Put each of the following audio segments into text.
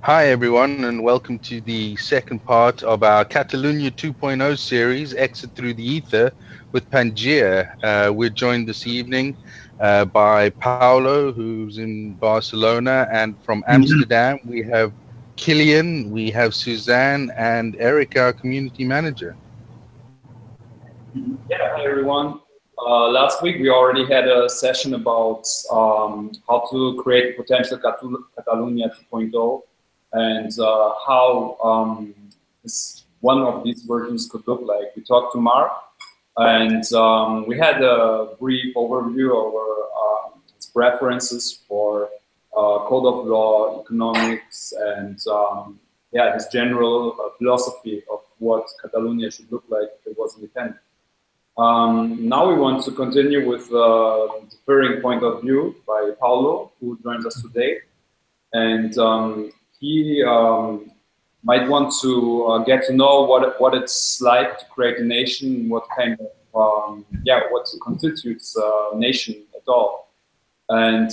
Hi everyone, and welcome to the second part of our Catalunya 2.0 series, Exit Through the Ether, with Pangea. We're joined this evening by Paulo, who's in Barcelona, and from Amsterdam we have Kilian, we have Suzanne, and Eric, our community manager. Yeah, hi everyone. Last week we already had a session about how to create potential Catalunya 2.0 and how one of these versions could look like. We talked to Mark and we had a brief overview over his preferences for code of law, economics, and yeah, his general philosophy of what Catalonia should look like if it was independent. Now we want to continue with the differing point of view by Paulo, who joins us today. And he might want to get to know what it's like to create a nation, what kind of, what constitutes a nation at all. And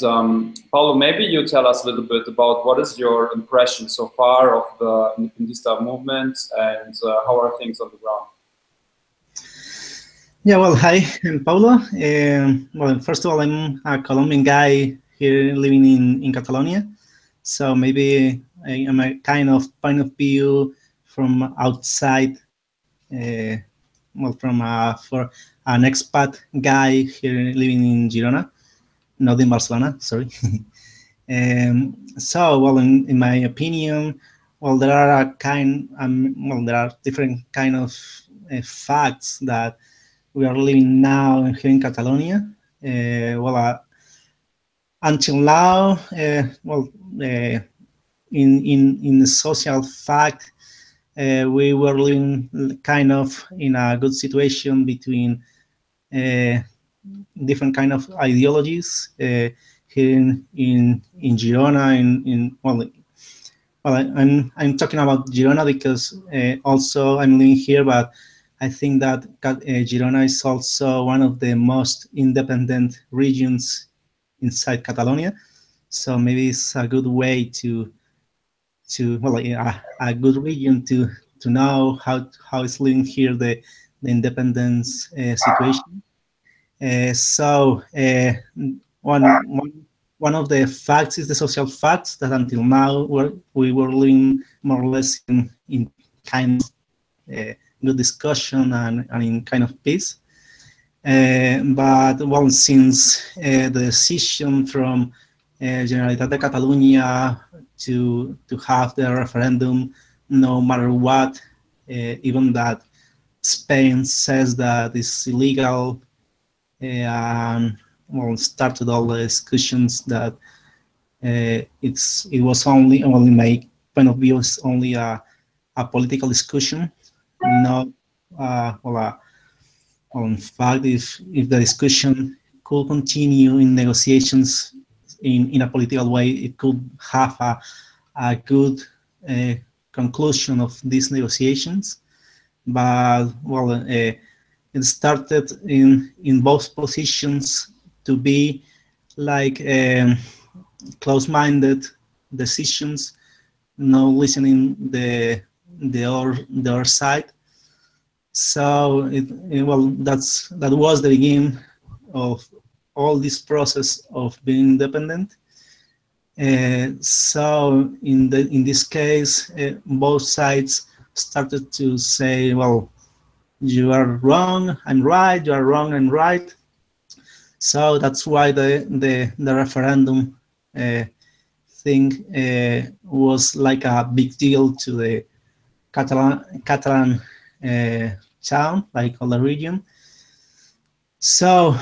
Paulo, maybe you tell us a little bit about what is your impression so far of the Independentista movement and how are things on the ground? Yeah, well, hi, I'm Paulo. Well, first of all, I'm a Colombian guy here living in Catalonia. So maybe I'm a kind of point of view from outside, for an expat guy here living in Girona, not in Barcelona, sorry. So, well, in my opinion, well, there are there are different kind of facts that we are living now here in Catalonia. Until now, in the social fact, we were living kind of in a good situation between different kind of ideologies here in Girona. I'm talking about Girona because also I'm living here, but I think that Girona is also one of the most independent regions inside Catalonia. So maybe it's a good way a good region to know how it's living here the independence situation. One of the facts is the social facts that until now we were living more or less in kind of good discussion and in kind of peace. But well, since the decision from Generalitat de Catalunya to have the referendum, no matter what, even that Spain says that it's illegal, and well, started all the discussions that it was only, well, in my point of view, it's only a political discussion, not in fact, if the discussion could continue in negotiations in a political way, it could have a good conclusion of these negotiations. But well, it started in both positions to be like close-minded decisions, no listening the other side. So that was the beginning of all this process of being independent. So in this case, both sides started to say, well, you are wrong, I'm right, you are wrong, I'm right. So that's why the referendum thing was like a big deal to the Catalan town, like all the region. So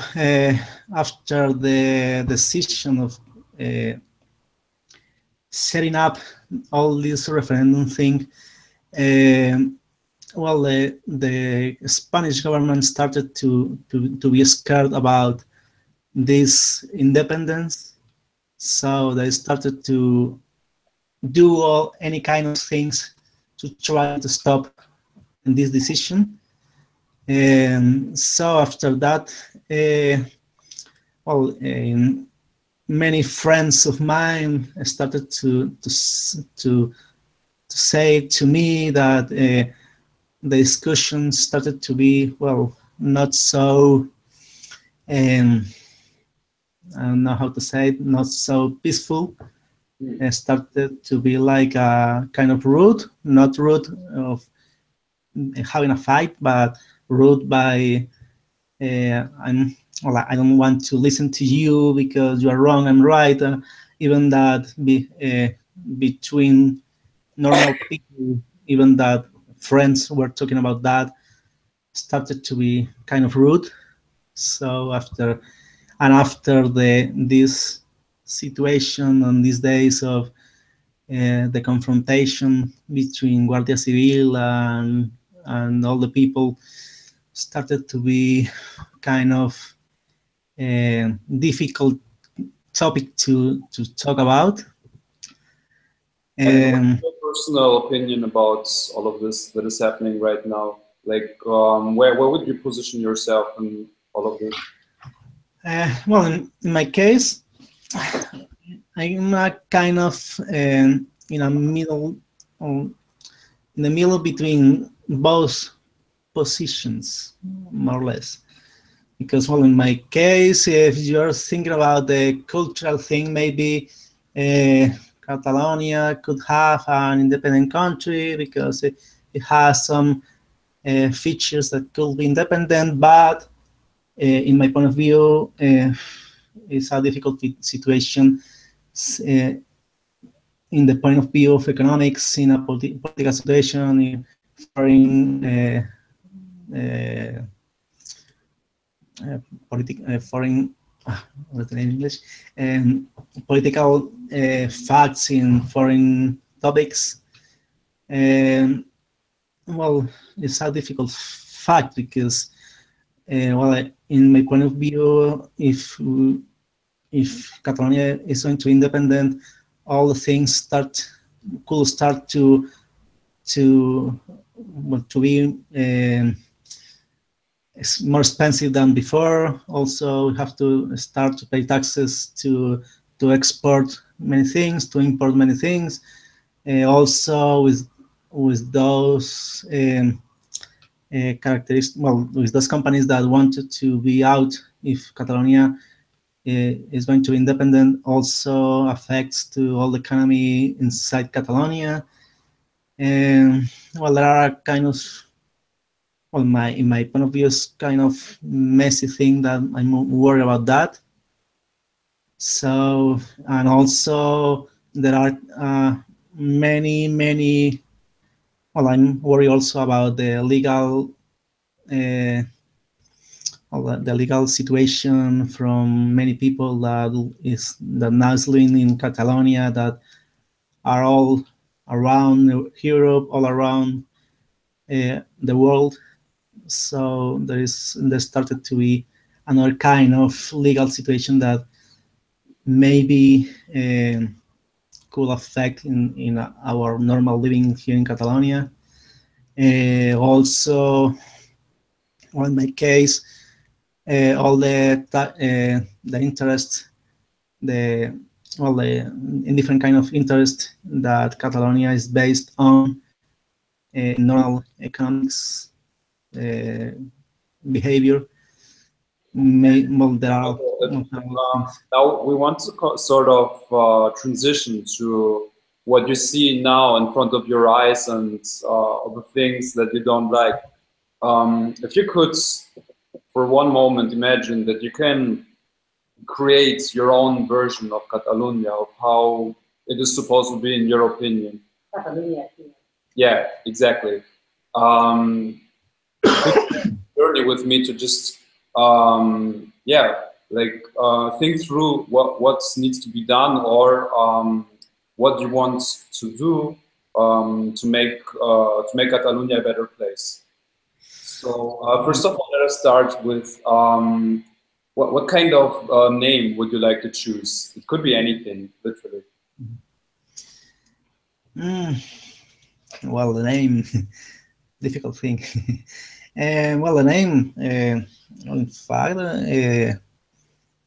after the decision of setting up all this referendum thing, well, the Spanish government started to be scared about this independence. So they started to do any kind of things to try to stop this decision. So after that, well, many friends of mine started to say to me that the discussion started to be, well, not so, I don't know how to say it, not so peaceful. It started to be like a kind of rude, not rude of having a fight, but rude by I don't want to listen to you because you are wrong, I'm right. Even that between normal people, even that friends were talking about that, started to be kind of rude. So after this situation and these days of the confrontation between Guardia Civil and all the people, started to be kind of a difficult topic to talk about. And what's your personal opinion about all of this that is happening right now? Like, where would you position yourself in all of this? Well, in my case, I'm a kind of in a middle, in the middle between both positions, more or less. Because, well, in my case, if you're thinking about the cultural thing, maybe Catalonia could have an independent country because it has some features that could be independent, but in my point of view, it's a difficult situation uh, in the point of view of economics, in a political situation, in foreign uh, foreign, what's the name in English, political facts in foreign topics. Well, it's a difficult fact because, well, in my point of view, if Catalonia is going to independent, all the things could start to be it's more expensive than before. Also, we have to start to pay taxes to export many things, to import many things. Also, with those characteristics, well, with those companies that wanted to be out if Catalonia is going to be independent, also affects to all the economy inside Catalonia. And well, there are kind of, well, in my point of view, it's kind of messy thing that I'm worried about that. So, and also there are many. Well, I'm worried also about the legal, the legal situation from many people that now is living in Catalonia, that are all around Europe, all around the world. So there started to be another kind of legal situation that maybe could affect in our normal living here in Catalonia. Also, well, in my case, all the interest, in different kind of interest that Catalonia is based on normal economics behavior. Well, there are now we want to sort of transition to what you see now in front of your eyes and the things that you don't like. If you could, for one moment, imagine that you can create your own version of Catalonia, of how it is supposed to be in your opinion. Catalunya 2.0. Yeah, exactly. Journey with me to just think through what needs to be done, or what you want to do to make Catalonia a better place. So first of all, let us start with what kind of name would you like to choose? It could be anything, literally. Well, the name, difficult thing. Well, the name, in fact,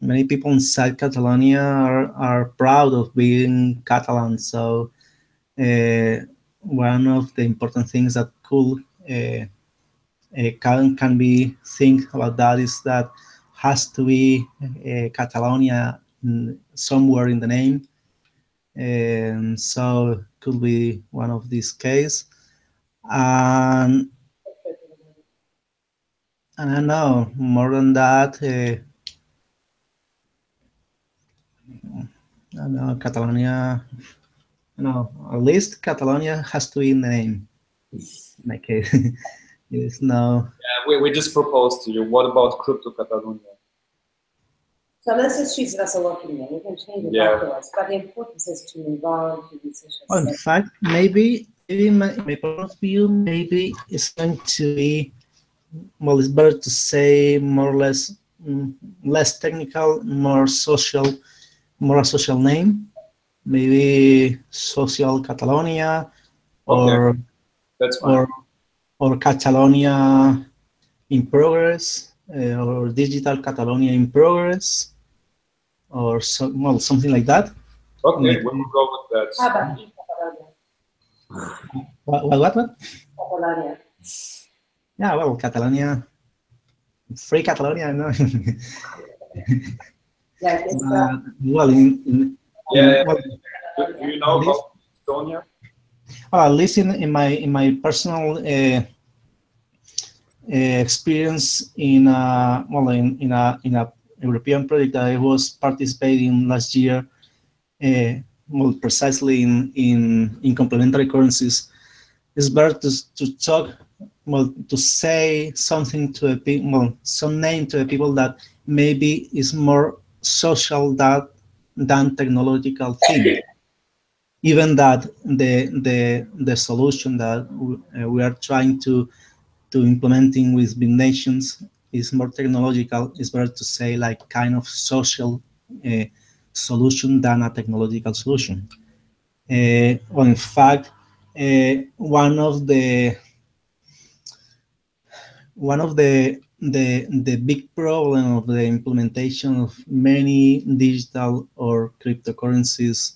many people inside Catalonia are proud of being Catalan. So one of the important things that could can be think about that is that has to be Catalonia somewhere in the name, and so could be one of these case. And I don't know more than that. I don't know Catalonia. No, at least Catalonia has to be in the name. In my case, it's no. Yeah, we just proposed to you. What about Crypto Catalunya? So let's just choose it as a working name. We can change it afterwards. But the importance is to move on to decisions. Well, in fact, maybe my point of view, maybe it's going to be, well, it's better to say more or less less technical, more a social name. Maybe Social Catalonia, or that's fine. or Catalonia in progress, or Digital Catalonia in progress, or something like that. Okay, we will go with that. How about Catalonia? What? Catalonia. Yeah, well, Catalonia, free Catalonia, no. Like it's well, do you know about Estonia? Well, at least in my personal experience in a European project that I was participating last year, well, precisely in complementary currencies, it's better to talk, well, to say something to a people, well, some name to a people that maybe is more social than technological thing. Even that the solution that we are trying to implementing with Bitnations is more technological. It's better to say like kind of social solution than a technological solution. Well, in fact, one of the big problem of the implementation of many digital or cryptocurrencies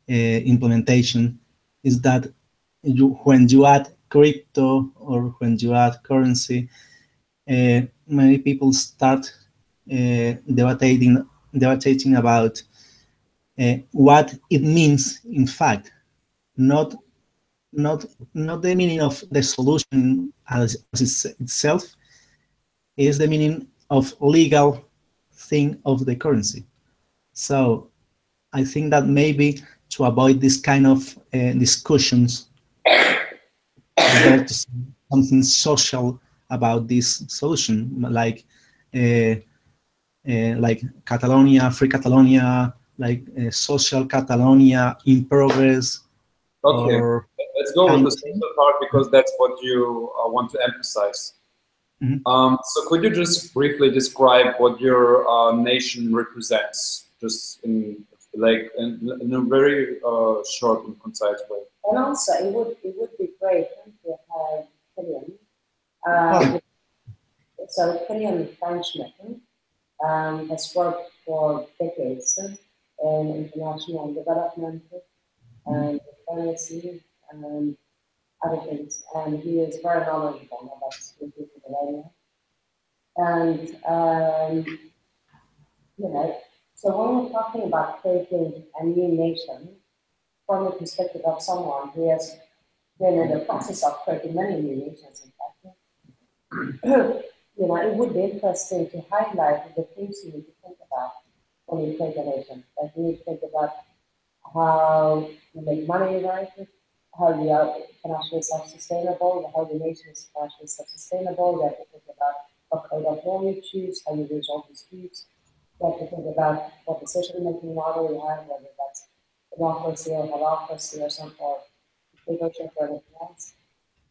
implementation is that when you add crypto or when you add currency, many people start debating about what it means in fact, not the meaning of the solution as itself, is the meaning of legal thing of the currency. So I think that maybe to avoid this kind of discussions, it's better to say something social about this solution, like Catalonia, free Catalonia, like social Catalonia in progress. Okay, let's go with the social part because that's what you want to emphasize. So could you just briefly describe what your nation represents, just in a very short and concise way? And also, it would be great to have Kilian. So Kilian Kleinschmidt has worked for decades in international development and diplomacy and other things, and he is very knowledgeable about Catalonia. And so when we're talking about creating a new nation, from the perspective of someone who has been in the process of creating many new nations, in fact, it would be interesting to highlight the things you need to think about when you create a nation. Like you need to think about how you make money, right? How you are financially self-sustainable, how the nation is financially self-sustainable. You have to think about what kind of law you choose, how you resolve disputes. You have to think about what decision-making model you have, whether that's democracy or holacracy or some or dictatorship or anything else.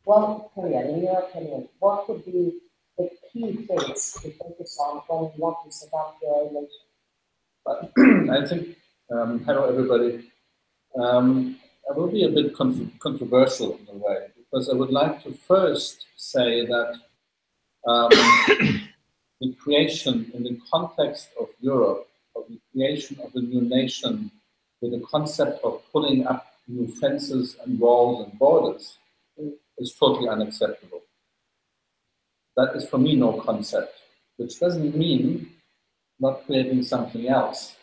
Well, Kilian, in your opinion, what would be the key things to focus on when you want to set up your nation? I think, hello everybody. I will be a bit controversial in a way, because I would like to first say that the creation in the context of Europe the creation of a new nation with the concept of pulling up new fences and walls and borders is totally unacceptable. That is for me no concept, which doesn't mean not creating something else.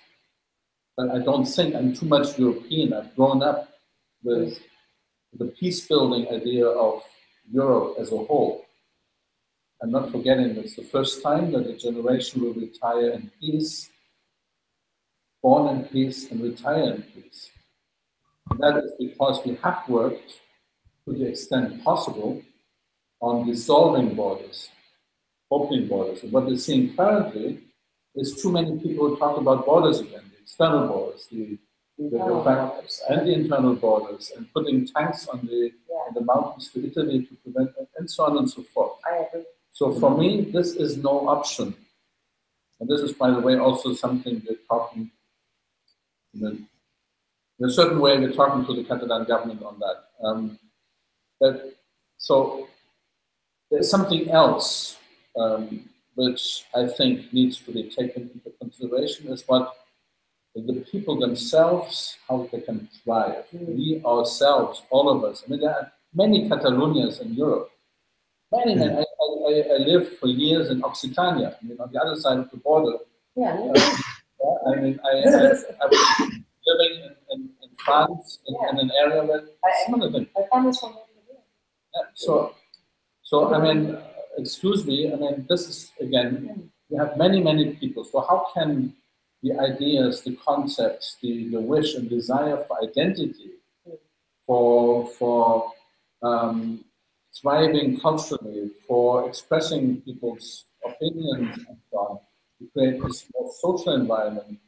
But I don't think I'm too much European. I've grown up with the peace-building idea of Europe as a whole. I'm not forgetting it's the first time that a generation will retire in peace, born in peace, and retire in peace. And that is because we have worked to the extent possible on dissolving borders, opening borders. And what we're seeing currently is too many people who talk about borders again, the external borders, and the internal borders, and putting tanks on the mountains to Italy to prevent, and so on and so forth. I agree. So for me, this is no option. And this is, by the way, also something we're talking, in a certain way, we're talking to the Catalan government on that. So there's something else which I think needs to be taken into consideration is what the people themselves, how they can thrive. We ourselves, all of us. I mean, there are many Catalunias in Europe. Many. I lived for years in Occitania, I mean, on the other side of the border. Yeah. I mean, I was living in France, in an area where some of them. My family's from Yeah, so I mean, excuse me, I mean, this is, again, we have many, many people. So how can the ideas, the concepts, the wish and desire for identity, for thriving culturally, for expressing people's opinions and so on, to create this more social environment,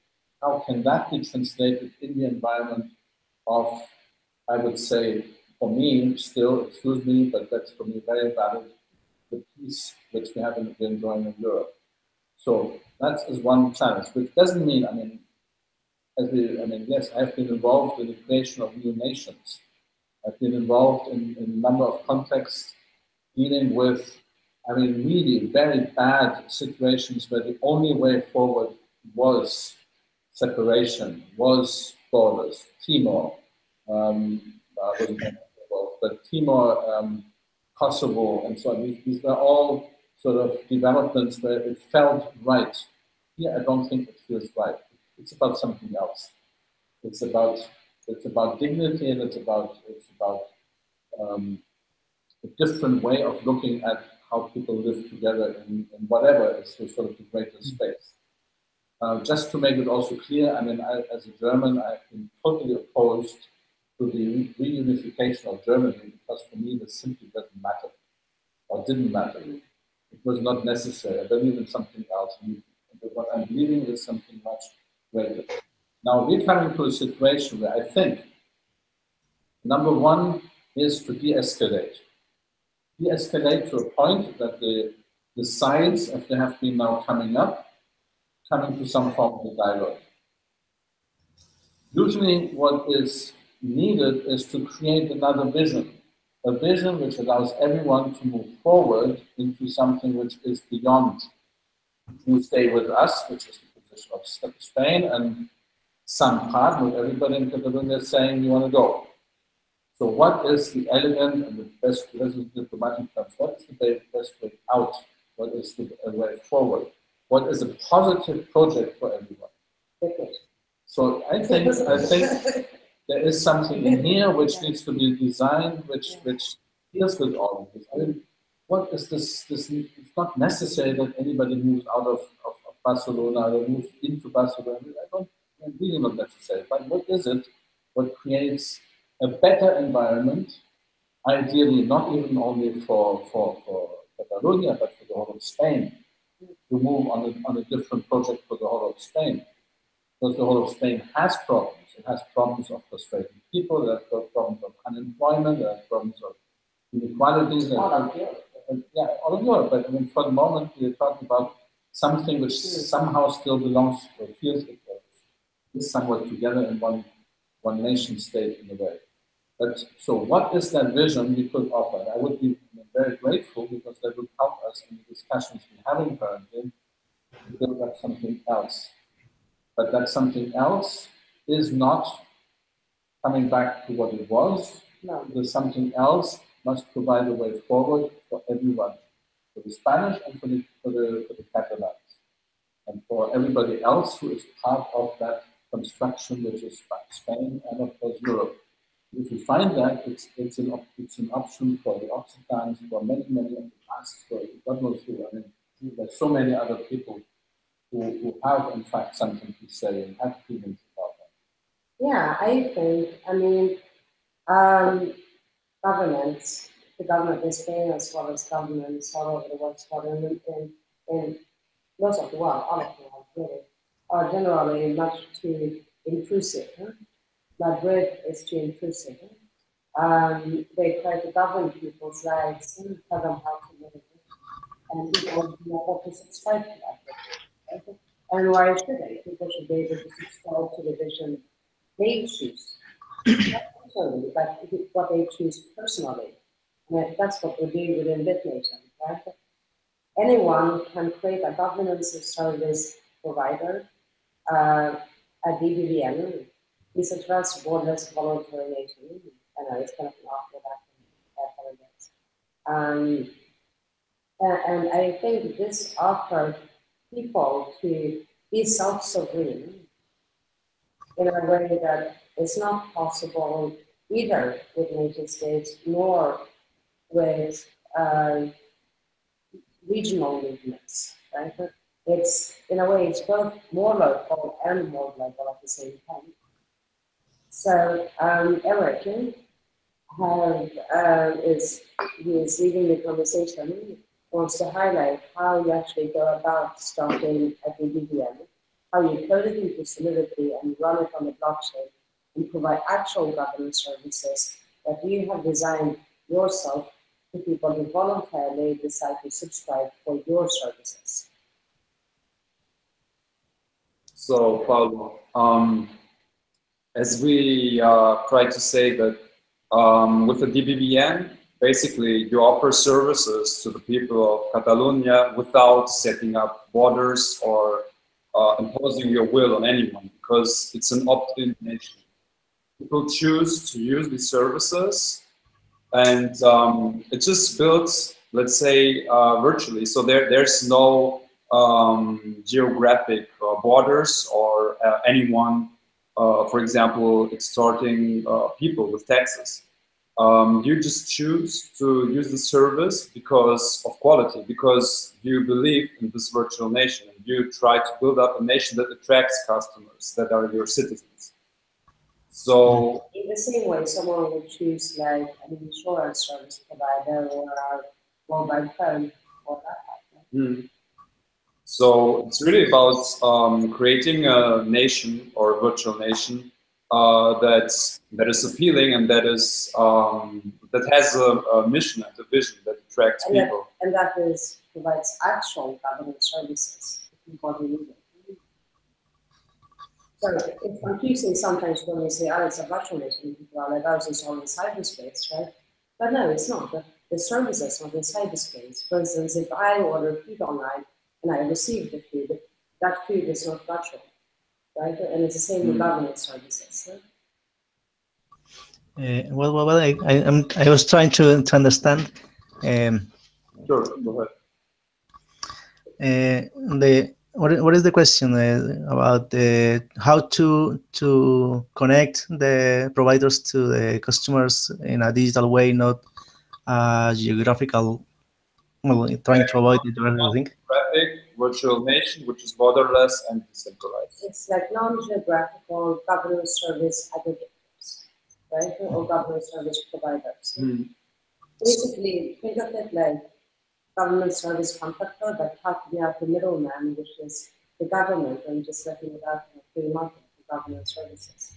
how can that be translated in the environment of, I would say, for me, still, excuse me, but that's for me very valid, the peace which we have been enjoying in Europe. So that is one challenge, which doesn't mean, I mean, yes, I've been involved in the creation of new nations. I've been involved in a number of contexts dealing with, I mean, really very bad situations where the only way forward was separation, was borders. Timor, but Timor, Kosovo, and so on. These were all sort of developments where it felt right. Here, I don't think it feels right. It's about something else. It's about dignity, and it's about a different way of looking at how people live together in whatever is the sort of the greater space. Just to make it also clear, I mean, as a German, I've been totally opposed to the reunification of Germany because for me this simply doesn't matter, or didn't matter. It was not necessary. I believe in something else. What I'm believing is something much greater. Now we're coming to a situation where I think number one is to de-escalate. De-escalate to a point that the sides, if they have been now coming to some form of a dialogue. Usually what is needed is to create another vision, a vision which allows everyone to move forward into something which is beyond you stay with us, which is the position of Spain, and some part, not everybody in Catalonia is saying you want to go. So what is the elegant and the best, this is diplomatic terms, what is the best way out? What is the way forward? What is a positive project for everyone? So I think there is something in here which needs to be designed, which deals with all of this. I mean, what is this? It's not necessary that anybody moves out of Barcelona or moves into Barcelona. I really not necessary. But what is it? What creates a better environment? Ideally, not even only for Catalonia, but for the whole of Spain. To move on a different project for the whole of Spain. Because the whole of Spain has problems. It has problems of frustrated people, it has problems of unemployment, it has problems of inequalities. All of Europe. But I mean, for the moment, we're talking about something which somehow still belongs, or feels it is somewhat together in one nation state in a way. But so what is that vision we could offer? And I would be very grateful because that would help us in the discussions we're having currently to build up something else. but that something else is not coming back to what it was. No. Because something else must provide a way forward for everyone, for the Spanish and for the Catalans, and for everybody else who is part of that construction, which is Spain and of course Europe. If you find that, it's an option for the Occitans, for many of the Basques, for God knows who. I mean, there's so many other people who have in fact something to say and have feelings about that. Yeah, I think, I mean, governments, the government in Spain as well as governments all over the world, in most of the world, all of the world really, are generally much too intrusive. Huh? Madrid is too intrusive. They try to govern people's lives and tell them how to live. And people do not want to subscribe to that. Right? And why should they? People should be able to subscribe to the vision they choose. Not personally, but what they choose personally. And that's what we do within Bitnation, right? Anyone can create a governance service provider, a DBVN, decentralized borderless voluntary nation. I know it's kind of an awful that. And I think this offered people to be self-sovereign in a way that is not possible either with nation states nor with regional movements, right? It's, in a way, it's both more local and more global at the same time. So Eric he is leading the conversation, wants to highlight how you actually go about starting a DBVN, how you code it into Solidity and run it on the blockchain and provide actual governance services that you have designed yourself to people who voluntarily decide to subscribe for your services. So, Paulo, as we try to say that with the DBVN, basically you offer services to the people of Catalonia without setting up borders or imposing your will on anyone, because it's an opt-in nation. People choose to use these services, and it's just built, let's say, virtually. So there's no geographic borders or anyone, for example, extorting people with taxes. You just choose to use the service because of quality, because you believe in this virtual nation, and you try to build up a nation that attracts customers that are your citizens. So in the same way, someone would choose like an insurance service provider or a mobile phone or that. So it's really about creating a nation or a virtual nation that is appealing and that is that has a mission and a vision that attracts people. And that provides actual governance services to people who need it. So it's confusing sometimes when we say, oh, it's a virtual nation. People are like, oh, it's all in cyberspace, right? But no, it's not. The services are in cyberspace. For instance, if I order food online and I receive the food, that food is not virtual, right? And it's the same with governance services. Right? I was trying to understand. Sure, go ahead. What is the question about how to connect the providers to the customers in a digital way, not geographical? Well, trying to avoid it, everything. Geographic virtual nation, which is borderless and decentralized. It's like non-geographical governance service aggregators, right? Or governance service providers. Basically, think of it like government service contractor, but cutting out the middleman, which is the government, and just letting it out in a free market for government services.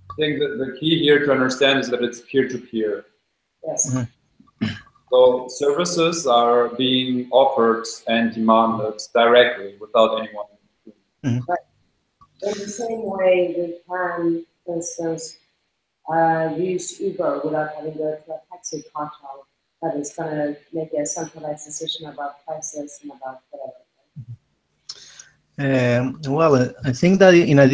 I think that the key here to understand is that it's peer-to-peer. Yes. So services are being offered and demanded directly without anyone. Right. In the same way, we can, for instance, use Uber without having to go to a taxi cartel that is going to make a centralized decision about prices and about whatever. Well, I think that in a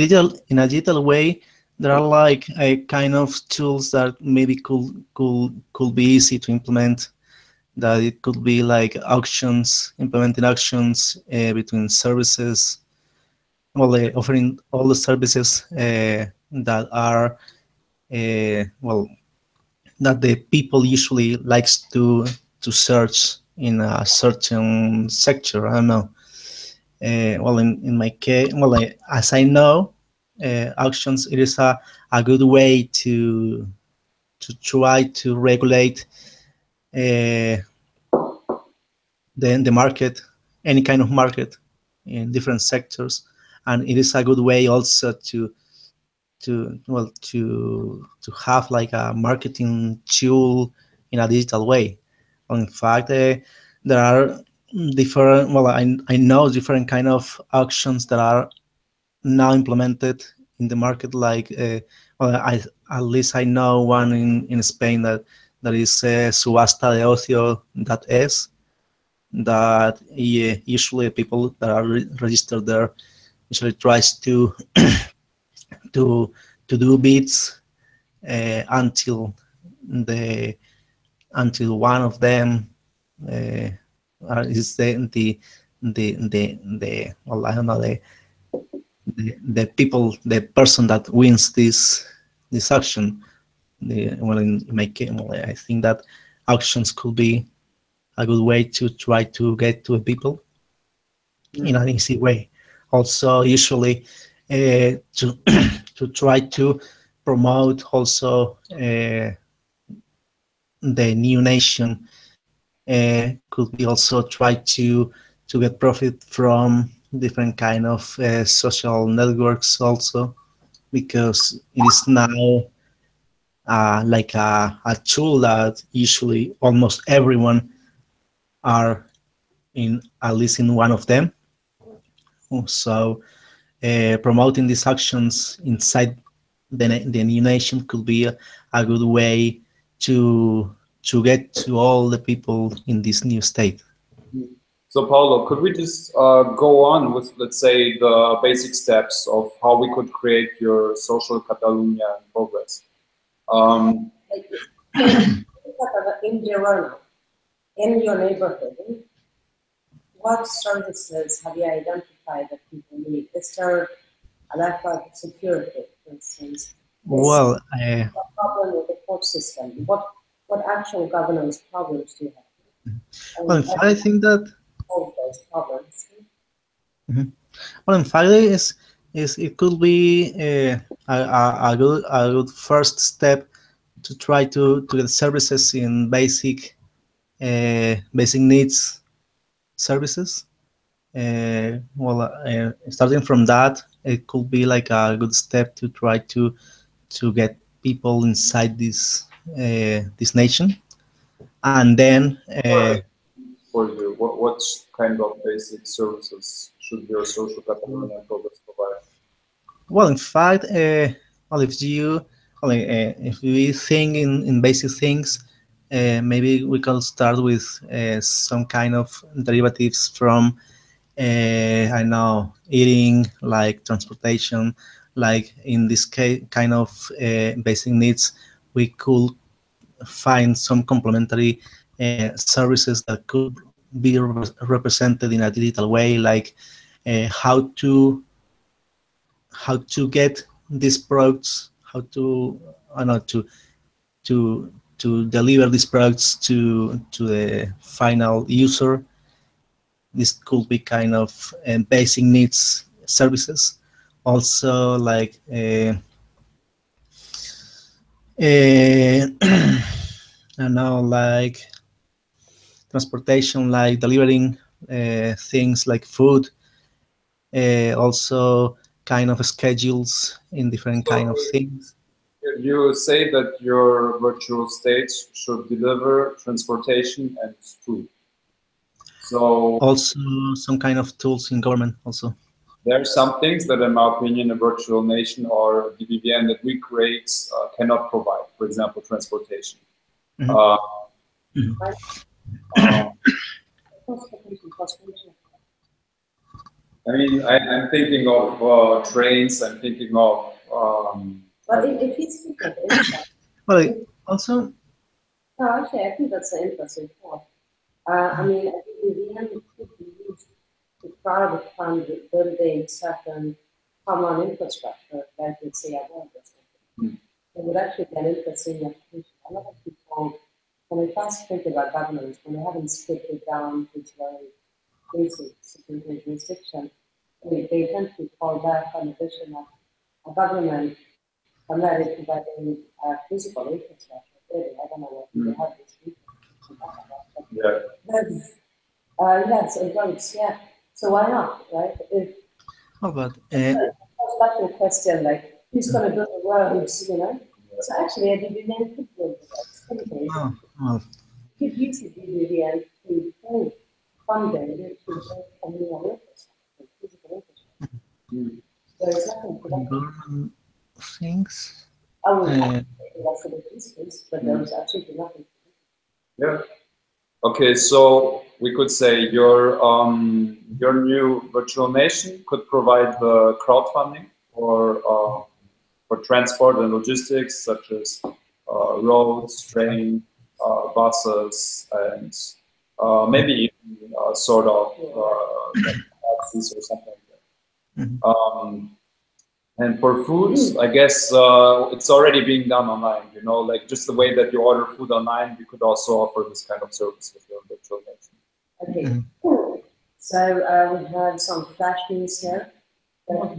digital way, there are like a kind of tools that maybe could be easy to implement. That it could be like auctions, implementing auctions between services, well, offering all the services that are well, that the people usually likes to search in a certain sector. I don't know. Well, in my case, well, as I know, auctions it is a good way to try to regulate uh, the market, any kind of market in different sectors, and it is a good way also to have like a marketing tool in a digital way. In fact, there are different. Well, I know different kind of auctions that are now implemented in the market. Like, well, at least I know one in Spain that is Subasta de Ocio that is that usually people that are registered there usually tries to to do bids until the one of them uh, is the well, I don't know, the people, the person that wins this auction. Well, in my case, well, I think that auctions could be a good way to try to get to the people in an easy way. Also, usually to to try to promote also the new nation could be also try to get profit from different kind of social networks also, because it is now like a tool that usually almost everyone are in at least in one of them. So promoting these actions inside the new nation could be a good way to get to all the people in this new state. So, Paulo, could we just go on with, let's say, the basic steps of how we could create your social Catalunya in progress? Like, in Girona, in your neighborhood, what services have you identified that people need? Is there a lack of security, for instance? Is Well, a problem with the court system? What actual governance problems do you have? well, in And fact, I think that solve those problems. mhm. Well, in fact, is it could be a good first step to try to get services in basic needs services. Well, starting from that, it could be like a good step to try to get people inside this nation, and then For you, what kind of basic services should your social Catalunya in progress provide? well, in fact, well, if we think in basic things, maybe we can start with some kind of derivatives from I know eating, like transportation, like in this case, kind of basic needs. We could find some complementary services that could be represented in a digital way, like how to get these products, how to I don't know to deliver these products to the final user. This could be kind of basic needs services. Also, like I don't know, like transportation, like delivering things like food. Also, kind of schedules in different So kind of things. you say that your virtual states should deliver transportation and food. So Also, some kind of tools in government. Also, there are some things that, in my opinion, a virtual nation or DVVN that we create cannot provide. For example, transportation. Mhm. Uh, um, Transportation. and I mean, I'm thinking of trains. I'm thinking of. But if he's thinking of infrastructure, Well, also, no, actually, I think that's an interesting thought. I mean, I think in the end, it could be used to private fund building certain common infrastructure, like let's say a road or something. It would actually be an interesting application. A lot of people, when they first think about governance, when they haven't stripped it down to its very basic security jurisdiction, they tend to fall back on the vision of a government primarily providing physical infrastructure. Really, I don't know what they have this people. Yeah. Yes, and roads, yeah. So why not, right? If oh, but it goes back to the question, like, who's going to build the roads, you know? So actually, a DBVN could build the roads. Anyway, well, you could use the DBVN to pull funding to build communal infrastructure, physical infrastructure. There is nothing for that. government things. I would that's the business, but there is absolutely nothing. Yeah. Okay, so we could say your new virtual nation could provide the crowdfunding for transport and logistics, such as roads, train, buses, and maybe even sort of like taxis or something like that. And for foods, I guess it's already being done online, you know, like just the way that you order food online, you could also offer this kind of service with your virtual nation. Okay, cool. So we have some flash news here. Well,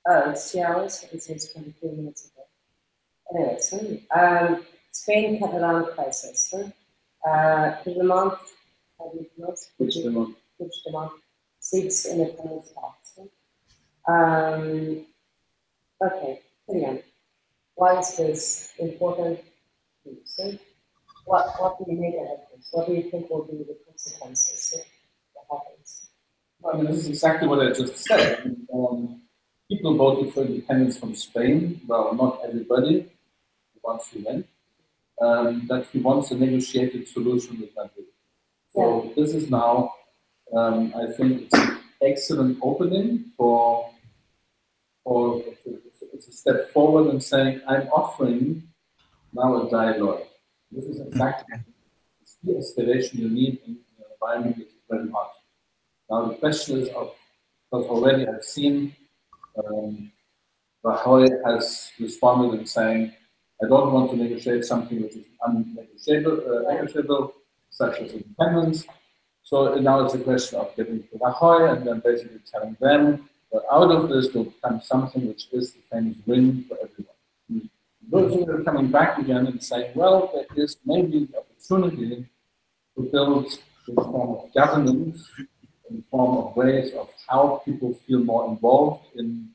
oh, it's 2 hours. It says 23 minutes ago. Anyway, so Spain Catalan crisis. Puigdemont, how do you pronounce it? Puigdemont seeks independence talks. Okay, Kilian, why is this important to you? So, what do you make out of this? What do you think will be the consequences that happens? I mean, this is exactly what I just said. People voted for independence from Spain. Well, not everybody, the ones who went. That he wants a negotiated solution with Madrid. So this is now, I think, it's an excellent opening for it's a step forward in saying, I'm offering now a dialogue. This is exactly the escalation you need in an environment that is very hot. Now the question is, because already I've seen Rajoy has responded in saying, I don't want to negotiate something which is unnegotiable, such as independence. So now it's a question of getting to Rajoy and then basically telling them that out of this will come something which is the famous win for everyone. Those who are coming back again and saying, well, there is maybe the opportunity to build this form of governance in the form of ways of how people feel more involved in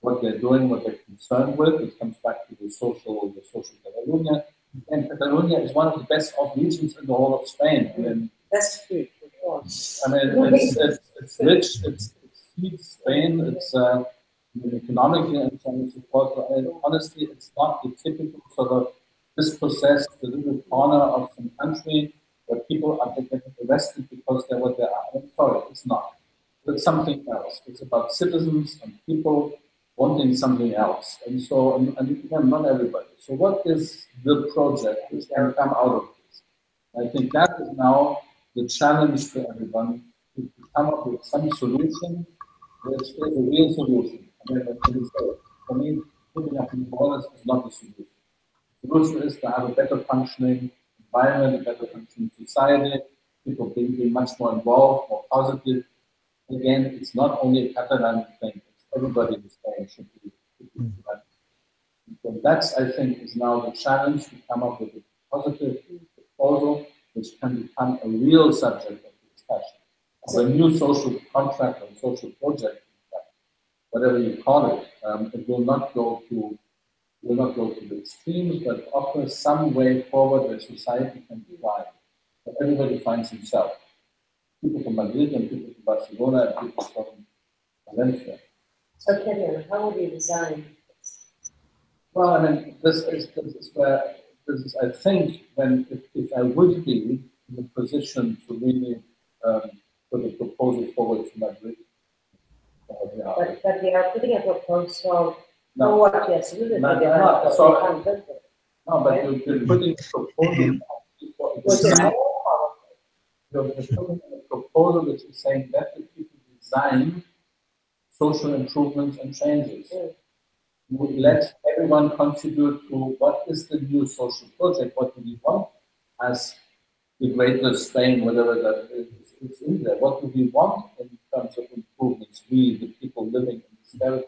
what they're doing, what they're concerned with. It comes back to the social Catalunya. And Catalonia is one of the best off regions in the whole of Spain. I mean, best food, of course. I mean, it's rich, it feeds Spain, it's economically and so on and so forth. And honestly, it's not the typical sort of dispossessed, the little corner of some country where people are getting arrested because they're what they are. I'm sorry, it's not. It's something else. It's about citizens and people wanting something else. And so, and again, not everybody. So what is the project which can come out of this? I think that is now the challenge to everyone to come up with some solution which is a real solution. I mean, for me, putting up new borders is not the solution. The solution is to have a better functioning environment, a better functioning society, people being much more involved, more positive. Again, it's not only a Catalan thing, it's everybody in Spain should be so that's, I think, is now the challenge to come up with a positive proposal which can become a real subject of discussion. Of a new social contract or social project, whatever you call it. It will not go to the extremes, but offer some way forward where society can thrive. Where everybody finds himself. People from Madrid and people from Barcelona and people from Valencia. So, Kilian, how would you design this? Well, I mean, this is where I think, if I would be in a position to really put a proposal forward to Madrid. But they are putting a proposal No. for what? Yes, really, No, they no, are no, so- can't vote for it. No, but you're putting a proposal for Which is design. more powerful. You're putting a proposal which is saying that the people design social improvements and changes. We let everyone contribute to what is the new social project, what do we want as the greater Spain, whatever that is in there. What do we want in terms of improvements, we, the people living in this territory?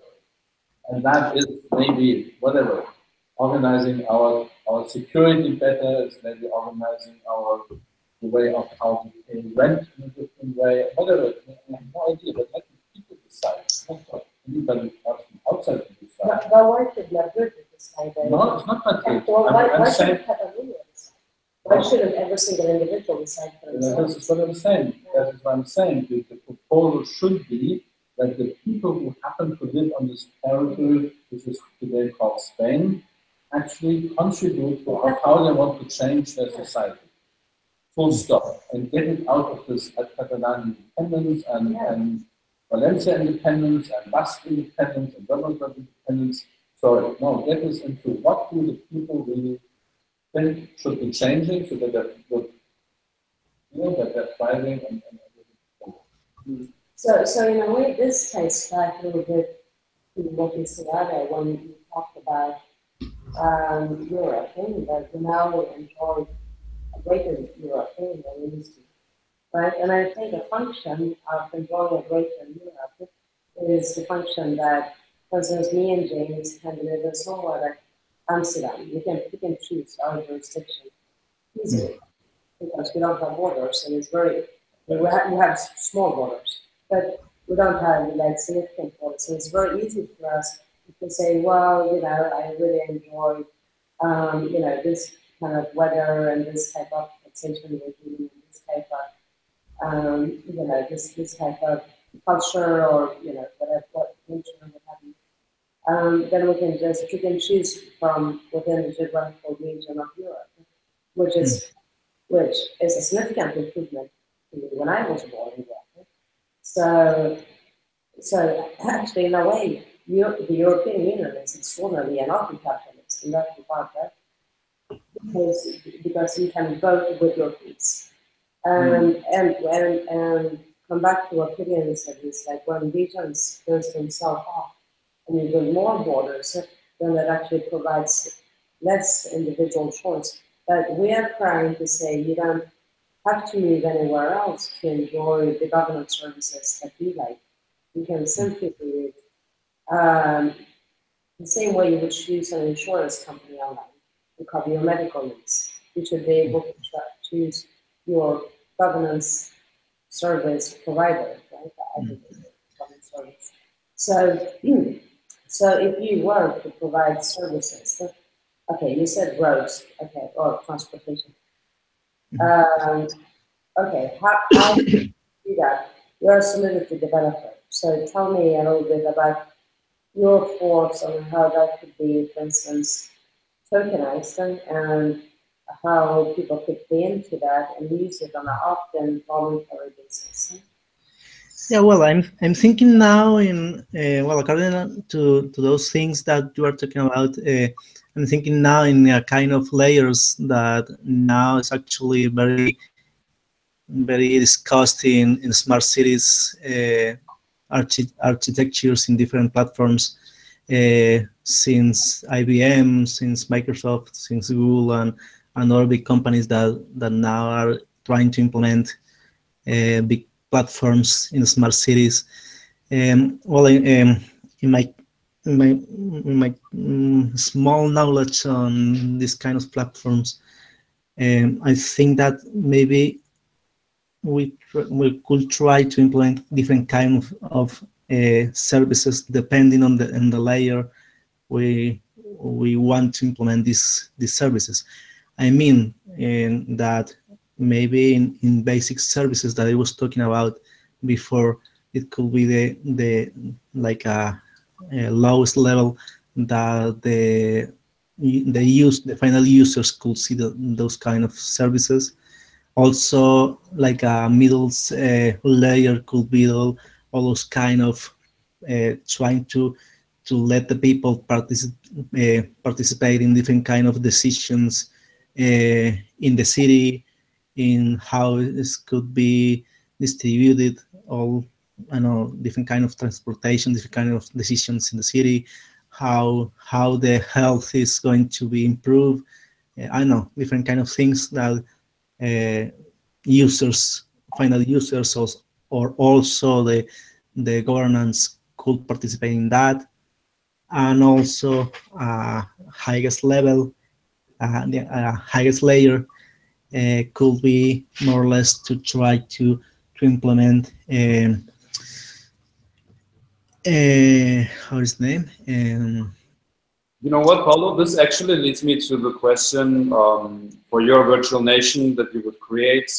And that is maybe, whatever, organizing our security better, it's maybe organizing the way of how we pay rent in a different way, whatever. I have no idea, but let the people decide. Not what anybody else from outside to decide. But why should Madrid decide? No, it's not Madrid. Well, I'm why saying, should Catalonia decide? Why shouldn't every single individual decide for this themselves? is what I'm saying. That is what I'm saying. The proposal should be that the people who happen to live on this territory, which is today called Spain, actually contribute to how they want to change their society. Full stop. And get it out of this Catalan independence and Valencia independence and Basque independence and Dominican independence. Sorry, no, get us into what do the people really think should be changing so that they're thriving and everything. So in a way, this tastes like a little bit to what you said earlier when you talked about Europe, that we now enjoy a greater Europe than we used to, right? And I think a function of enjoying a greater Europe is the function that, for instance, me and James can live in somewhere like Amsterdam. We can choose our jurisdiction easily because we don't have borders, and it's very we have small borders, but we don't have like significant borders. So it's very easy for us to say, well, I really enjoy, this kind of weather and this type of taxation regime, and this type of, this type of culture or whatever, what nature and what have you. Then we can choose from within the geographical region of Europe, which is a significant improvement when I was born in Europe. So actually, in a way, the European Union is extraordinarily anarcho-capitalist in that regard, right? Because you can vote with your feet. And come back to what Kilian said, is like when regions close themselves off and you build more borders, then that actually provides less individual choice. But we are trying to say you don't have to move anywhere else to enjoy the government services that you like. You can simply do it the same way you would choose an insurance company online to cover your medical needs. You should be able to choose your governance service provider, right? I think it's governance service. So if you were to provide services, okay, you said roads, okay, or transportation. Okay, how do you do that? You're a Solidity developer, so tell me a little bit about your thoughts on how that could be, for instance, tokenized and how people could pay into that and use it on an often voluntary basis. Yeah, well, I'm thinking now in according to those things that you are talking about, I'm thinking now in a kind of layers that now is actually very discussed in smart cities architectures in different platforms, since IBM, since Microsoft, since Google, and other big companies that now are trying to implement big platforms in smart cities. In my small knowledge on this kind of platforms, I think that maybe we could try to implement different kind of services depending on the layer we want to implement these services. I mean, that maybe in basic services that I was talking about before, it could be the like a lowest level that the final users could see those kind of services. Also, like a middle layer could be all those kind of trying to let the people participate in different kind of decisions in the city, in how it could be distributed, all I know different kind of transportation, different kind of decisions in the city, how the health is going to be improved. I know different kind of things that users, final users, or also the governance could participate in that, and also highest level, the highest layer could be more or less to try to implement how is the name? You know what, Paulo? This actually leads me to the question for your virtual nation that you would create,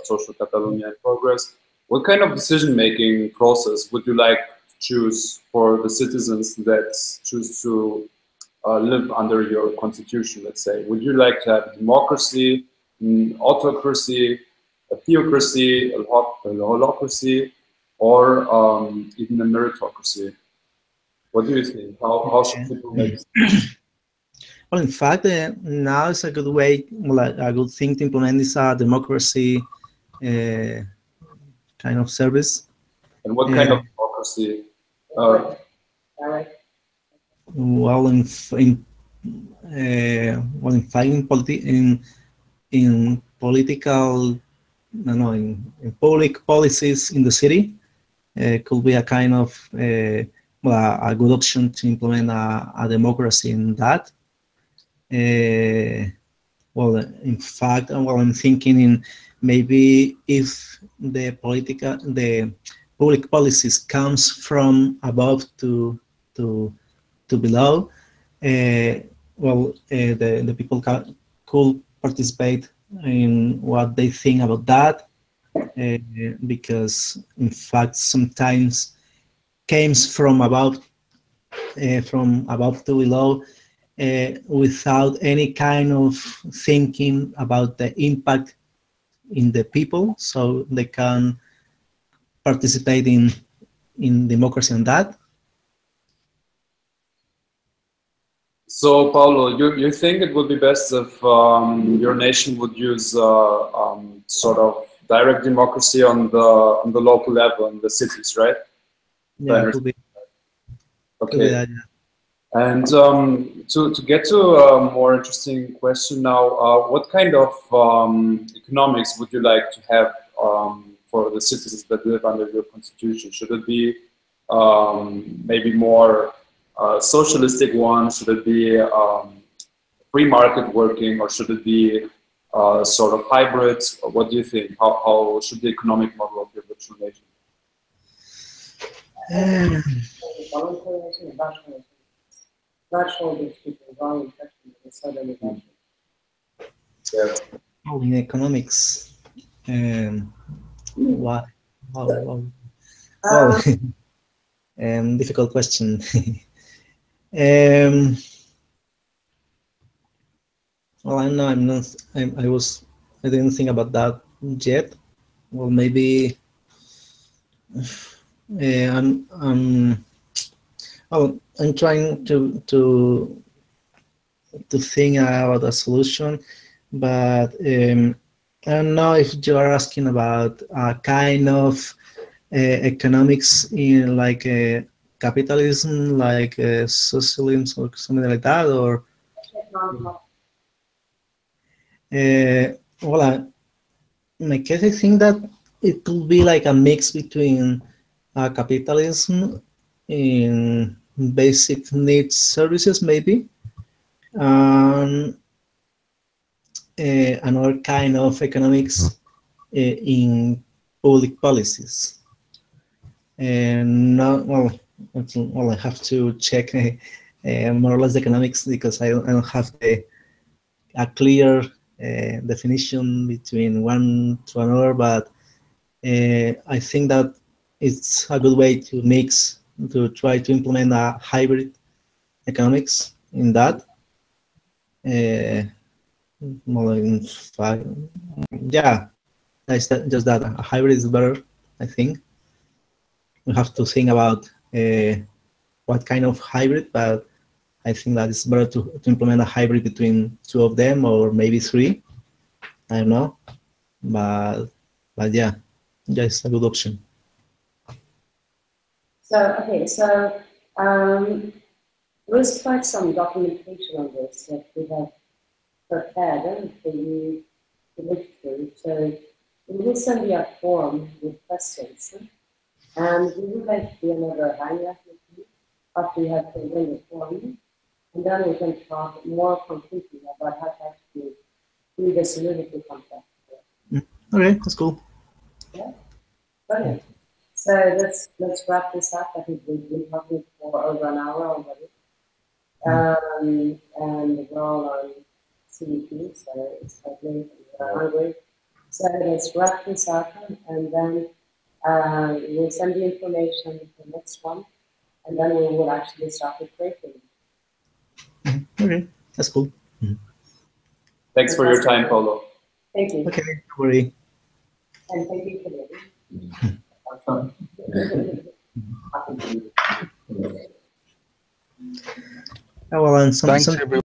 Social Catalonia in Progress. What kind of decision-making process would you like to choose for the citizens that choose to live under your constitution, let's say? Would you like to have democracy, autocracy, a theocracy, a holocracy, or even a meritocracy? What do you think? How should people make this? Well, in fact, now is a good way, well, a good thing to implement is a democracy kind of service. And what kind of democracy? Well, well, in fact, in political, no, no, in public policies in the city, could be a kind of well, a good option to implement a democracy in that. Well, in fact, well, I'm thinking in maybe if the public policies comes from above to below, the people could participate in what they think about that, because in fact sometimes comes from above to below, without any kind of thinking about the impact in the people, so they can participate in democracy on that. So, Paulo, you think it would be best if your nation would use sort of direct democracy on the local level in the cities, right? Yeah, could be. Okay. Could be that, yeah. And to get to a more interesting question now, what kind of economics would you like to have for the citizens that live under your constitution? Should it be maybe more socialistic one? Should it be free market working, or should it be sort of hybrid? Or what do you think? How should the economic model of your virtual nation? Virtual gives people wrong impression of the southern elections. Yeah. Oh, in economics, what? Well, difficult question. Well, I know I'm not. I didn't think about that yet. Well, maybe. I'm trying to think about a solution, but I don't know if you are asking about a kind of economics in like capitalism, like socialism or something like that, or well, in my case, I think that it could be like a mix between capitalism in basic needs services, maybe, and another kind of economics in public policies. And not, well, I have to check more or less the economics, because I don't have a clear definition between one to another, but I think that it's a good way to mix, to try to implement a hybrid economics in that. Well, in fact, yeah, It's just that a hybrid is better, I think. We have to think about what kind of hybrid, but I think that it's better to implement a hybrid between two of them or maybe three. I don't know, but yeah, it's a good option. So, okay, so there's quite some documentation on this that we have prepared for you to look through. So we will send you a form with questions, and we will like do another hangout with you after you have filled in the form, and then we can talk more concretely about how to actually do the solidity contract. Okay, that's cool. Yeah, brilliant. So let's wrap this up. I think we've been talking for over an hour already. And we're all on CEP, so it's quite late and we're hungry. So let's wrap this up, and then we'll send the information for the next one, and then we will actually start the creating. Okay, that's cool. Thanks for your time, Paulo. Thank you. Okay, don't worry. And thank you for Oh, well, and Thanks, everyone.